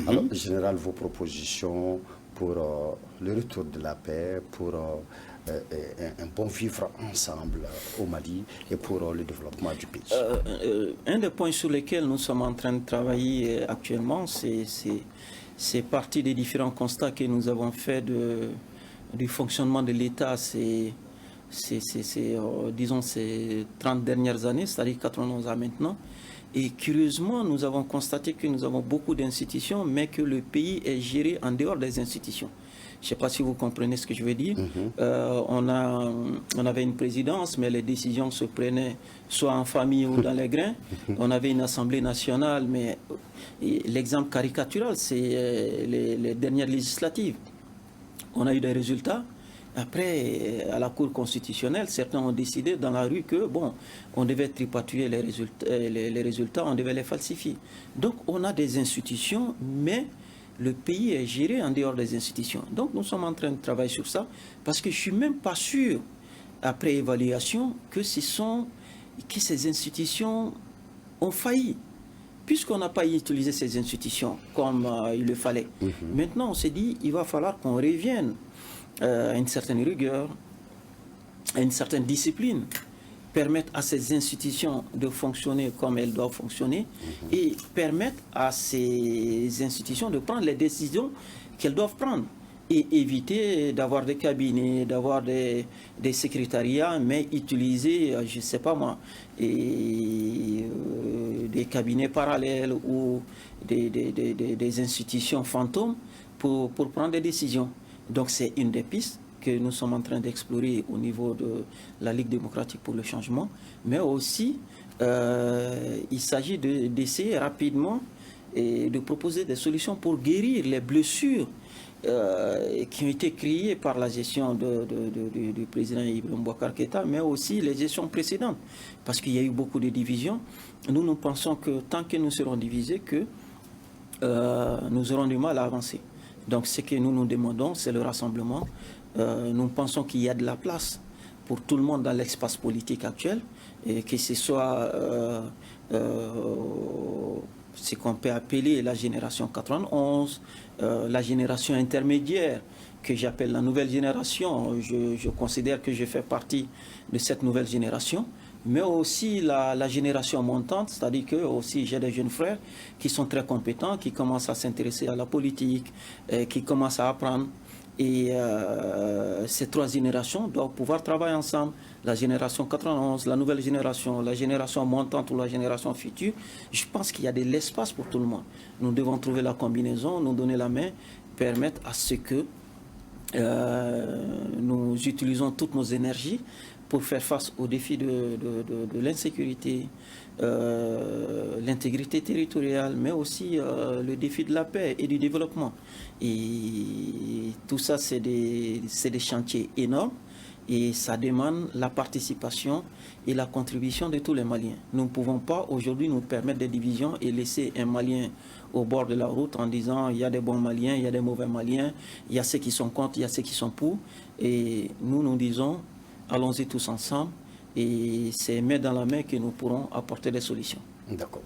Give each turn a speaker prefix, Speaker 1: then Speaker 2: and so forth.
Speaker 1: Alors, Général, vos propositions pour le retour de la paix, pour un bon vivre ensemble au Mali et pour le développement du pays.
Speaker 2: Un des points sur lesquels nous sommes en train de travailler actuellement, c'est partie des différents constats que nous avons faits du fonctionnement de l'État disons, ces 30 dernières années, c'est-à-dire 91 ans maintenant. Et curieusement, nous avons constaté que nous avons beaucoup d'institutions, mais que le pays est géré en dehors des institutions. Je ne sais pas si vous comprenez ce que je veux dire. On avait une présidence, mais les décisions se prenaient soit en famille ou dans les grains. On avait une assemblée nationale, mais l'exemple caricatural, c'est les dernières législatives. On a eu des résultats. Après, à la Cour constitutionnelle, certains ont décidé dans la rue que, bon, on devait tripatouiller les résultats, on devait les falsifier. Donc, on a des institutions, mais le pays est géré en dehors des institutions. Donc, nous sommes en train de travailler sur ça, parce que je ne suis même pas sûr, après évaluation, que ces institutions ont failli, puisqu'on n'a pas utilisé ces institutions comme il le fallait. Maintenant, on s'est dit, il va falloir qu'on revienne à une certaine rigueur, à une certaine discipline, permettre à ces institutions de fonctionner comme elles doivent fonctionner et permettre à ces institutions de prendre les décisions qu'elles doivent prendre et éviter d'avoir des cabinets, d'avoir des secrétariats, mais utiliser, je ne sais pas moi, des cabinets parallèles ou des institutions fantômes pour prendre des décisions. Donc c'est une des pistes que nous sommes en train d'explorer au niveau de la Ligue démocratique pour le changement, mais aussi il s'agit d'essayer rapidement et de proposer des solutions pour guérir les blessures qui ont été créées par la gestion du président Ibrahim Boubacar Keïta, mais aussi les gestions précédentes, parce qu'il y a eu beaucoup de divisions. Nous pensons que tant que nous serons divisés, que nous aurons du mal à avancer. Donc ce que nous demandons, c'est le rassemblement. Nous pensons qu'il y a de la place pour tout le monde dans l'espace politique actuel, et que ce soit ce qu'on peut appeler la génération 91, la génération intermédiaire, que j'appelle la nouvelle génération. Je considère que je fais partie de cette nouvelle génération, mais aussi la génération montante, c'est-à-dire que aussi j'ai des jeunes frères qui sont très compétents, qui commencent à s'intéresser à la politique, qui commencent à apprendre. Et ces trois générations doivent pouvoir travailler ensemble. La génération 91, la nouvelle génération, la génération montante ou la génération future. Je pense qu'il y a de l'espace pour tout le monde. Nous devons trouver la combinaison, nous donner la main, permettre à ce que nous utilisons toutes nos énergies pour faire face aux défis de l'insécurité, l'intégrité territoriale, mais aussi le défi de la paix et du développement. Et tout ça, c'est des chantiers énormes et ça demande la participation et la contribution de tous les Maliens. Nous ne pouvons pas aujourd'hui nous permettre des divisions et laisser un Malien au bord de la route en disant il y a des bons Maliens, il y a des mauvais Maliens, il y a ceux qui sont contre, il y a ceux qui sont pour. Et nous disons allons-y tous ensemble et c'est main dans la main que nous pourrons apporter des solutions.
Speaker 1: D'accord.